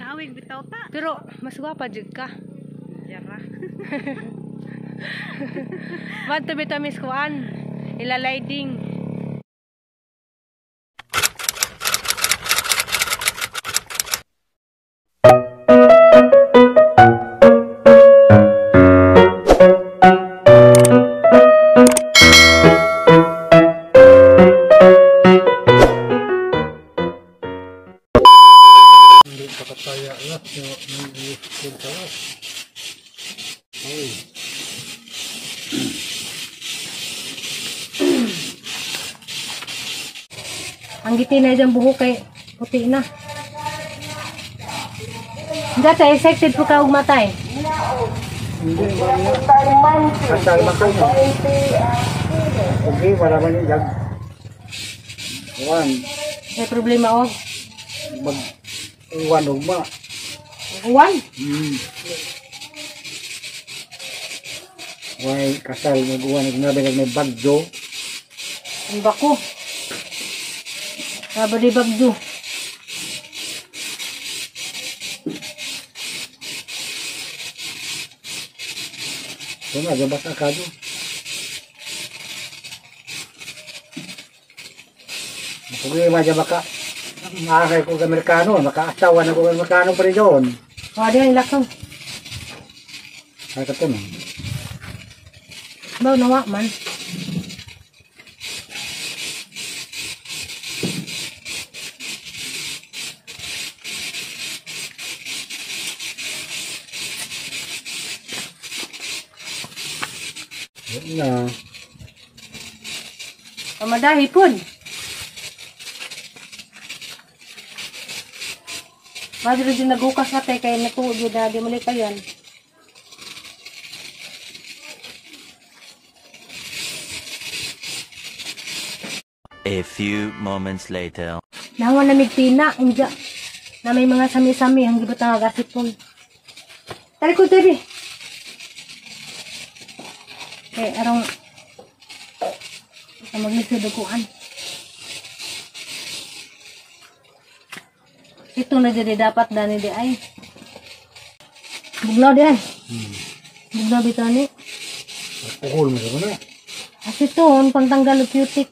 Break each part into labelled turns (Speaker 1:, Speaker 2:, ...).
Speaker 1: Awig bitaw ta.
Speaker 2: Pero mas gwapa jud ka.
Speaker 1: Yara.
Speaker 2: Wanto bitaw Miss Kuan. Ila-lighting. Ang giti na dyan buhok kay puti na. Dati, excited po ka matay.
Speaker 3: Hindi ba kasal makan mo? Okay, wala man yung jag. Uwan.
Speaker 2: May problema o?
Speaker 3: Mag-uwan ugma.
Speaker 2: Uwan?
Speaker 3: Uwan, kasal, mag-uwan. Nagnabi may bagyo.
Speaker 2: Ang bako. Saba di bagyo.
Speaker 3: So na, gabas akado. Problema dyan baka makakay ko sa Amerikano, makaasawa na ko sa Amerikano pa rin doon.
Speaker 2: O, di ang ilakaw.
Speaker 3: Kaya ka ito na.
Speaker 2: Baw, nawa man.
Speaker 3: Yan na.
Speaker 2: Pamadahi po. Madro din nagukas na tayo kaya natuod na di muli pa yan.
Speaker 4: A few moments later.
Speaker 2: Nahawa na migtina, inja. Na may mga sami-sami, ang gibot na agasit po. Tari ko, Debbie. Okay, arong sa maglisidukuan. Ito na jadi dapat dani di ay. Bugnaw di ay. Bugnaw bitaw ni.
Speaker 3: Pukul mo sa na.
Speaker 2: Asiton, pangtanggal ng cutic.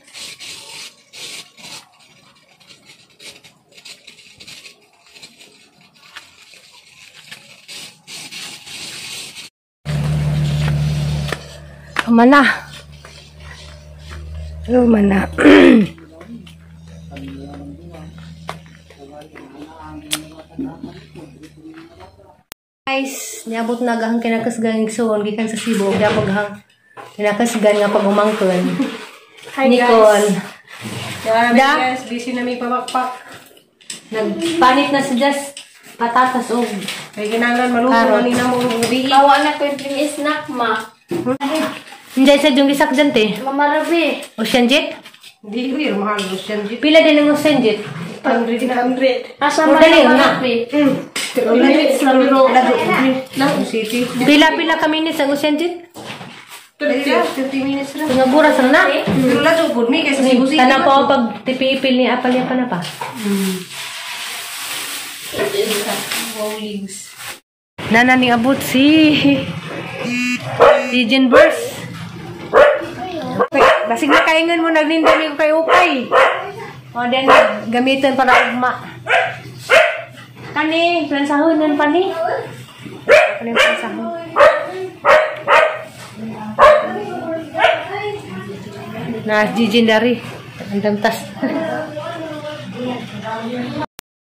Speaker 2: Mana? Mana? Guys, niabot na gahang kinakasgang igsoon gikan sa Cebu ug dapat gahang kinakasgan nga pag umangkon.
Speaker 1: Hi
Speaker 2: Nicole.
Speaker 1: Guys, busy na may pabakpak.
Speaker 2: Nagpanit na si Jess patatas og
Speaker 1: Kay kinahanglan maluto
Speaker 2: Karot.
Speaker 1: na nina mo ubi.
Speaker 5: Kawa na ko yung snack, ma.
Speaker 2: Njay sa jung gisak dante.
Speaker 5: Mamarabi.
Speaker 2: Ocean jet?
Speaker 1: Di wir mahal Russian jet.
Speaker 2: Pila din ang ocean jet?
Speaker 1: 100.
Speaker 5: Asa
Speaker 2: Oh,
Speaker 5: man
Speaker 2: dali,
Speaker 5: yung
Speaker 2: una.
Speaker 5: mamarabi.
Speaker 1: Minutes na biro. Lang city.
Speaker 2: Pila ka minutes ang ocean jet?
Speaker 1: 30 minutes na.
Speaker 2: Nga buras lang na.
Speaker 1: Pero la jud mi kay sa Cebu City.
Speaker 2: Tanang po pag tipipil ni apal yan pa na pa. Nana ni abot si Jen Burst. Basig na kaingan mo naglindami ko kay Ukay. O then gamitin para ugma. Kani, plansahon nun pa ni. Kani plansahon. Na Jen dari. Ang damtas.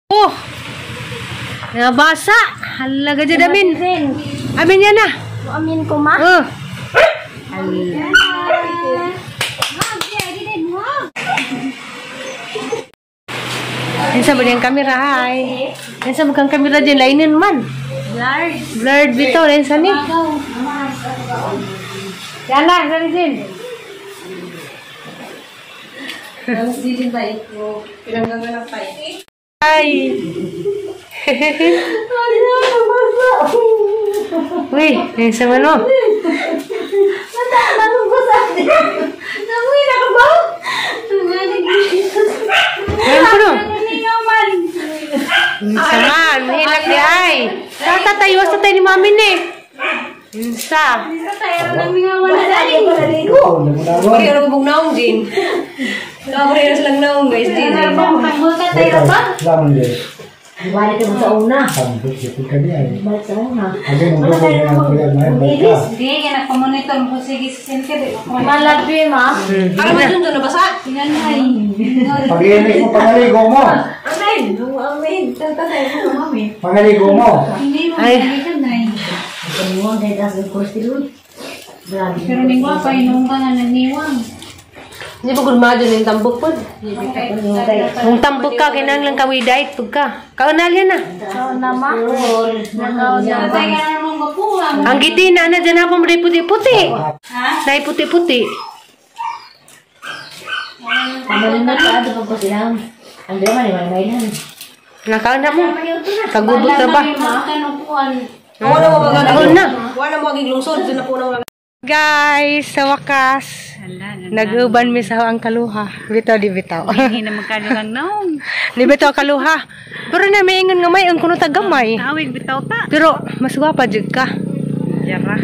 Speaker 2: Oh! Nabasa! Halaga dyan amin. Amin yan na.
Speaker 5: Amin ko, ma.
Speaker 2: Oh! Yan ba yung camera, hi? Yan ba kang camera dyan? Lainin man.
Speaker 5: Blurred.
Speaker 2: Blurred bito. Yan sa ni. Yan na, yan din.
Speaker 1: Mas di din ba ito? Pinanggangan pa eh.
Speaker 2: Hi! Uy, yan sa mano.
Speaker 5: Tanong ko sa atin. Namuwi na ka ba?
Speaker 2: Yan po no.
Speaker 5: Naniyaw man.
Speaker 2: Saman, mahilak niya. Tata tayo sa tayo ni mami ni. Insa.
Speaker 1: Bari orang bung naong din. Bari orang selang naong guys din.
Speaker 3: Selamat deh.
Speaker 1: Balik ke sa una.
Speaker 3: Sampai situ kan dia.
Speaker 1: Balik sa una.
Speaker 3: Ada yang kuliah main baik.
Speaker 5: Hindi, kaya nagpamonitor mo sige sensitive.
Speaker 1: Malabi ma. Para majun na basa.
Speaker 5: Tinanay.
Speaker 3: Pagi ini mo pangaligo mo.
Speaker 1: Amen. Amen. Tanta tayo mo amen.
Speaker 3: Pangaligo mo.
Speaker 5: Hindi mo
Speaker 2: Ay.
Speaker 5: tinanay.
Speaker 1: Kaniwang dahil kasi kursilun.
Speaker 5: Pero ningwa pa inong ka nga naniwang.
Speaker 2: Hindi mo gulmado ng tambok po. Kung tambok ka, kinang lang kawiday, pag ka. Kaunalyan na.
Speaker 5: So nama. Natay ka na nung gapulang.
Speaker 2: Ang giti na dyan na pong puti-puti.
Speaker 5: Ha?
Speaker 2: Dahil puti-puti.
Speaker 1: Kamalin na ka. Ito po silang. Ang dama ni Manmaylan.
Speaker 2: Nakaon na mo. Kagubot na ba?
Speaker 5: Kanupuan.
Speaker 1: Wala mo ba
Speaker 2: Taon na.
Speaker 1: Wala mo maging lungsod. Doon na po na
Speaker 2: Guys, sa wakas, nag-uban mi sa ang kaluha. Bitaw di bitaw.
Speaker 5: Hindi na magkalulang naong.
Speaker 2: Di bitaw kaluha. Pero na may ingon nga may ang kuno tagamay.
Speaker 5: Awig bitaw ta.
Speaker 2: Pero mas gwapa jud ka.
Speaker 5: Yara.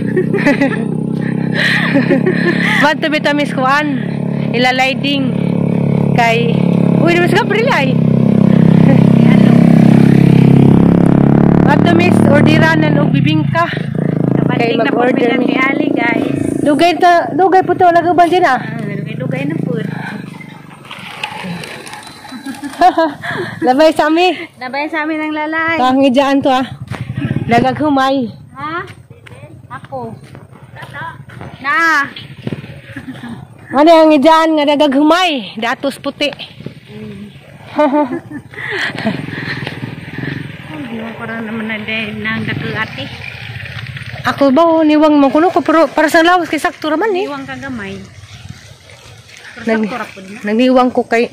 Speaker 2: Ba't bitaw mis kuan? Ila-lighting kay uy, mas ka prilay. Ba't mis ordiranan og bibingka. Kay mag-order
Speaker 5: ni Ali guys.
Speaker 2: Dugay po ito. Lagaban dyan ah.
Speaker 5: Lugay na po.
Speaker 2: Labay sa amin.
Speaker 5: Nabay sa amin ang lalay.
Speaker 2: Kahangidjaan to ah. Nagaghumay.
Speaker 5: Ha? Ako. Na.
Speaker 2: Ano yung hangidjaan nga nagaghumay? Datos puti.
Speaker 5: Hindi mo parang naman na nang ati.
Speaker 2: Ako ba niwang mo kuno ko pero para sa lawas kay sakto raman eh.
Speaker 5: Iwang kagamay.
Speaker 2: Nag, nagniwang ko kay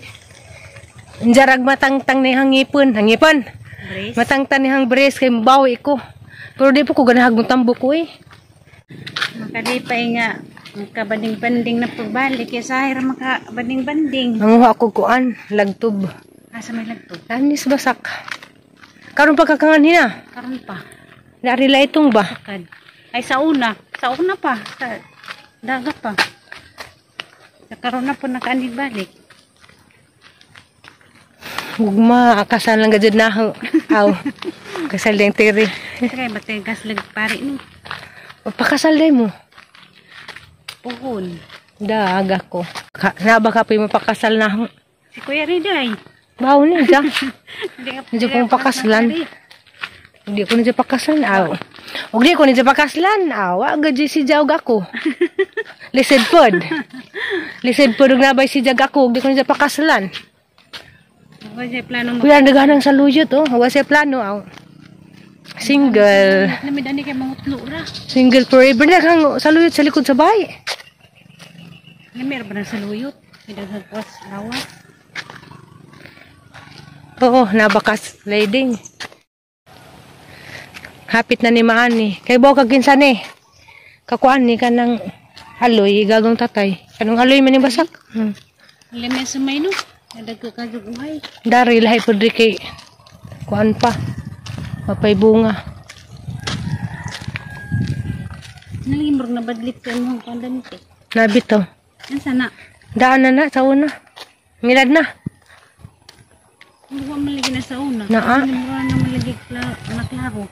Speaker 2: Jarag matangtang ni hangipon.
Speaker 5: Brace.
Speaker 2: Matangtang ni hang brace kay mabawi ko. Pero di po ko ganahag ng tambo ko eh.
Speaker 5: Makalipay nga. Makabanding-banding na pagbalik. Kaya sahira makabanding-banding.
Speaker 2: Nanguha ko kuan. Lagtob.
Speaker 5: Asa may lagto.
Speaker 2: Anis basak. Karon pagkakangan hina.
Speaker 5: Karon pa.
Speaker 2: Narila itong ba?
Speaker 5: Kad. Ay sa una. Sa una pa. Sa dagat pa. Sa karon na po nakaandig balik.
Speaker 2: Ugma, akasal lang gajud na ho. Aw. Kasal ding tiri.
Speaker 5: Kaya batay gaslag pare no.
Speaker 2: O pakasal day mo.
Speaker 5: Puhon.
Speaker 2: Dag ako. Naba ka pa mapakasal na ho.
Speaker 5: Si Kuya Riday.
Speaker 2: Bawo ni ja.
Speaker 5: Hindi
Speaker 2: Hindi ko pakaslan. Hindi ko na pakaslan. Aw. Og di ko na pakaslan. Aw, agad si jawg ako. Lisod pod. Lisod pod og nabay si jag ako. Di ko na pakaslan.
Speaker 5: Wala siya plano
Speaker 2: Kuya naghanang sa luyot oh. Wa siya plano aw. Single.
Speaker 5: Namidani kay mangutlo ra.
Speaker 2: Single forever na kang sa luyot sa likod sa bahay.
Speaker 5: Namir ba na sa luyot? Midaghan ko sa lawas.
Speaker 2: Oo, nabakas lading. Hapit na ni Maani. Kay bawa kaginsan eh. Kakuan ni ka ng haloy, gagong tatay. Anong haloy man yung basak?
Speaker 5: Alam sa may no. Nadagko ka uhay.
Speaker 2: Dari lahi po di kay kuan pa. Mapay bunga.
Speaker 5: Nalimor na badlit ka mo kung danite.
Speaker 2: Nabito.
Speaker 5: Yan sana.
Speaker 2: Daan na sa una. Milad na.
Speaker 5: Hindi ko malagi na sa una.
Speaker 2: Naa.
Speaker 5: Hindi mo na malagi naklaro.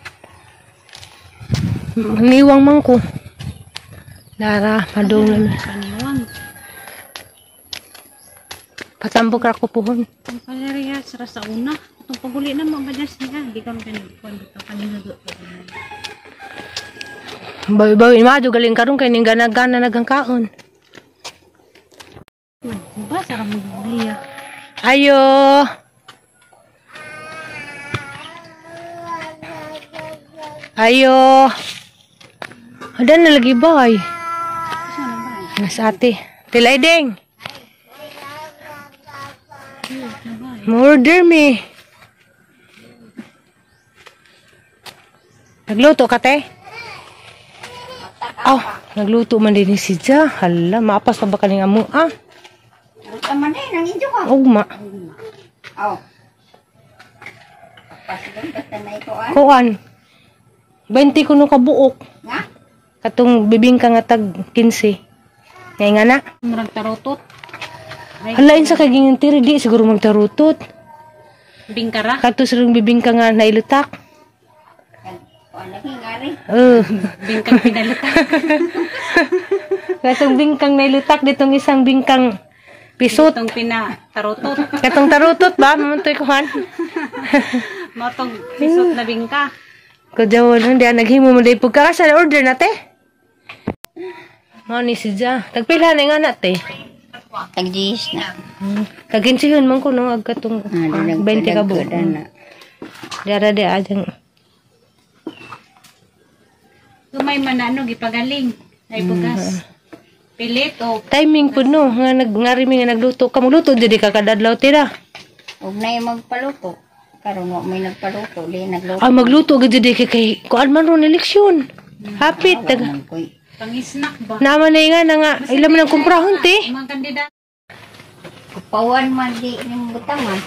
Speaker 2: Niwang man ko. Dara, madong namin.
Speaker 5: Paniwang.
Speaker 2: Patambok ra ko puhon.
Speaker 5: Ang palariya sa una. Itong paguli na mga badas niya. Hindi ka magkakon dito. Kanina.
Speaker 2: Bawi-bawi madu galing karong kay ning gana-gana nagang kaon.
Speaker 5: Ba sarang magbili.
Speaker 2: Ayo. Ayo. Ada na lagi bay.
Speaker 5: Sana ba?
Speaker 2: Nas ate. Tilay ding. Murder me. Nagluto ka te? Oh, nagluto man din si Ja. Hala, maapas pa ba kaling amo? Ah.
Speaker 5: Tama na eh, nanginjo ka.
Speaker 2: Ugma.
Speaker 5: Oh. Pasidon ka na ito ah.
Speaker 2: Kuan. 20 kuno ka buok.
Speaker 5: Nga?
Speaker 2: Katong bibingka nga tag 15. Ngay nga na.
Speaker 5: Murag tarutot.
Speaker 2: Halain sa kaging tiri di siguro magtarutot.
Speaker 5: Bingkara.
Speaker 2: Kato sa bibingka nga nailutak.
Speaker 5: Wala ngari.
Speaker 2: Bingkang pinalutak. Katong bingkang nailutak ditong isang bingkang pisot.
Speaker 5: Itong tarutot.
Speaker 2: Katong tarutot ba? Mamuntoy kuhan.
Speaker 5: Motong pisot na bingka.
Speaker 2: Kajawon hindi naghimo mo day pagkakasa na order nate. Mo ni si Ja. Tagpila na nga nate.
Speaker 5: Tag-10 na.
Speaker 2: Kaginsihon man ko no agkatong 20 ka buok. Dara de ajang.
Speaker 5: Gamay man na gipagaling. Ay bugas. Pilit o
Speaker 2: Timing pud no nga ngarimi nga nagluto ka magluto jadi ka kadadlaw tira.
Speaker 5: og na magpaluto. Karon wa may nagpaluto, di nagluto.
Speaker 2: Magluto gid jadi kay kuan man ron eleksyon. Hapit
Speaker 5: Pang-snack ba?
Speaker 2: naman na nga nga ilam man ang kumprahon te.
Speaker 5: Mga kandidato. Kupawan man di ning butangan.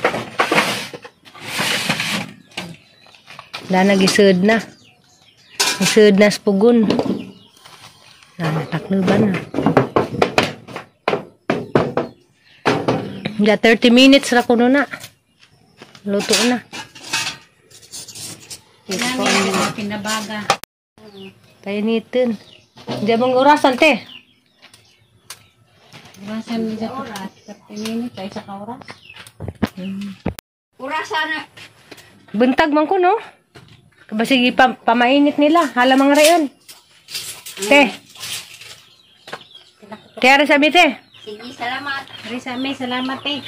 Speaker 2: Da nagisud na. Isud na spugon. Natakluban na. Ja 30 minutes ra kuno na. Luto na.
Speaker 5: Namin ang pinabaga.
Speaker 2: Painitin. Diyan bang orasan te?
Speaker 5: Orasan ni sa oras. 30 minutes ay sa oras. Orasan na.
Speaker 2: Buntag man ko no. Kabasig pamainit nila. Hala mga rayon. Te. Kaya sabi te.
Speaker 5: Sige, salamat. Risa, may salamat eh.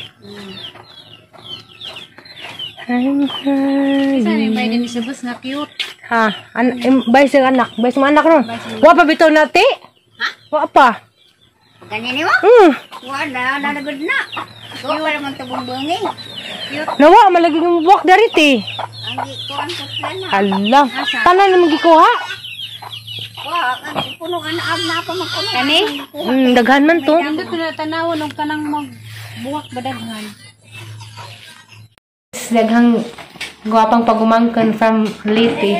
Speaker 5: Saan yung bayan ni Sabas nga cute?
Speaker 2: Ha, bay sa anak, bay sa mga anak no. Wa pa bitaw na te.
Speaker 5: Ha?
Speaker 2: Wa pa.
Speaker 5: Ganyan mo? Wala, nalagod na. Wala naman tabong bunging. Cute.
Speaker 2: Nawa malagi yung buwak dari te.
Speaker 5: Ang gikuan ko na.
Speaker 2: Hala, tanan naman gikuha.
Speaker 5: Wah, puno ka na na pa magkuno. Kani?
Speaker 2: Daghan man to.
Speaker 5: Hindi ko na tanawon og kanang magbuwak badaghan.
Speaker 2: Daghang gwapang pagumangkan from Leyte.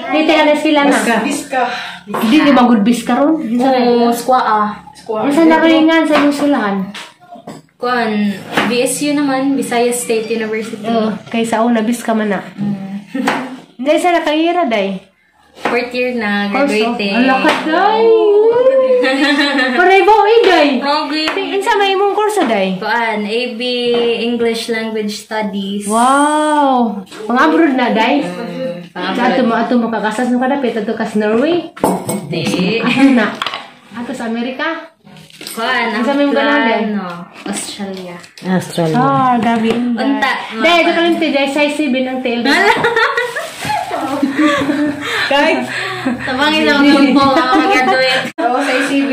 Speaker 2: Leyte ana sila na.
Speaker 3: Biska.
Speaker 2: Di ba good bis karon?
Speaker 1: Oo, squaa.
Speaker 2: Unsa na ringan sa Lusulahan?
Speaker 1: Kuan, BSU naman, Visayas State University.
Speaker 2: Kay sa una bis ka man na. Dai sa nakahira dai.
Speaker 1: 4th year na, graduating.
Speaker 2: Ala ka dai. Paray ba dai?
Speaker 1: Probably.
Speaker 2: Insa may imong kurso dai?
Speaker 1: Kuan, AB English Language Studies.
Speaker 2: Wow. Mga abroad na dai. Ato mo kakasas no kada peta to kas Norway.
Speaker 1: Di.
Speaker 2: Ato na. Ato sa Amerika.
Speaker 1: Kuan, ang
Speaker 2: Sa may mga
Speaker 1: plan, no, Australia.
Speaker 2: Gabi.
Speaker 1: Unta.
Speaker 2: Dai, ito kalimti dai size 7 ang tail.
Speaker 3: Kahit.
Speaker 1: Tabangin lang yung po, mag-graduate.
Speaker 3: Oo, sa ICB.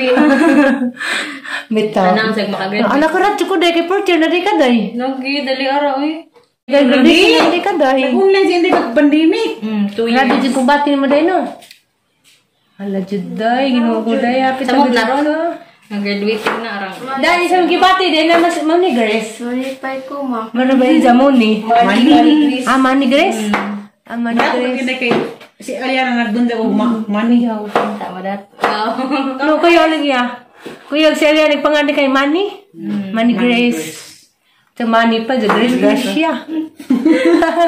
Speaker 2: Bitaw.
Speaker 1: Anong sag makagraduate?
Speaker 2: Anak ko rat ko dai kay portier na di ka dai.
Speaker 1: Nogi, dali araw eh.
Speaker 2: Graduate na di ka dai.
Speaker 3: Nag-online siya hindi pag-pandemic.
Speaker 1: 2 years.
Speaker 2: Grabe jud kung bati mo dai no. Hala jud dai, ginoo ko dai hapit
Speaker 1: Sa mong naron. Nag-graduate na arang.
Speaker 2: Dai sa gibati dai na mas Mani Grace.
Speaker 1: Manipay ko, ma.
Speaker 2: Mara ba yung Zamoni? Mani. Mani Grace. Mani
Speaker 3: Ako
Speaker 2: Grace.
Speaker 3: hindi kay si Aliana nagbunda og manihaw.
Speaker 1: Tama dat.
Speaker 2: No, kuya lagi Kuya si Alia nagpangani kay Mani. Mani Grace. Sa Mani pa, sa Grace Gracia.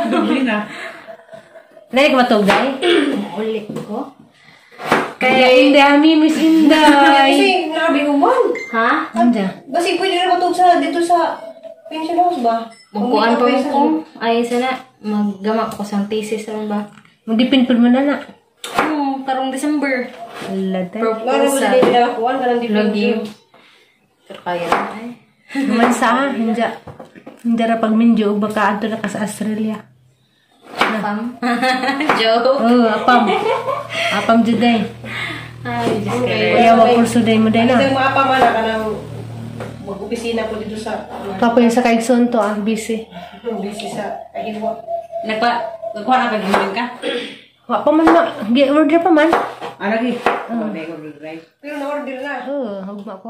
Speaker 3: Doble na.
Speaker 2: Dai ka matog dai?
Speaker 1: Ulit ko.
Speaker 2: Kaya Inday, Miss Inday.
Speaker 1: Kasi grabe uman. Ha?
Speaker 2: Anda.
Speaker 1: Kasi pwede na matog dito sa pension house ba? Magkuhan pa ko. Ay, sana maggamak ko sa thesis naman ba?
Speaker 2: Magdipin mo na na.
Speaker 1: Karong December.
Speaker 2: Ala dai.
Speaker 1: Proposal. Kuhan ka lang lagi. Kaya na ay.
Speaker 2: Naman sa hindi ra pagminjo baka adto na ka sa Australia.
Speaker 1: Pam. Joke.
Speaker 2: Apam juday.
Speaker 1: Ay, Diyos ka.
Speaker 2: Kuya wa kurso day mo day na.
Speaker 3: Isang mga pamana ka nang mag-opisina po dito sa
Speaker 2: Kapoy sa kaigson to busy.
Speaker 3: busy sa Kahiwa.
Speaker 5: Nagkuha na pag-hiling ka?
Speaker 2: Wa pa man na, order pa man.
Speaker 3: Lagi? Oo, may go drive. Pero na-order na.
Speaker 2: Hugma ko.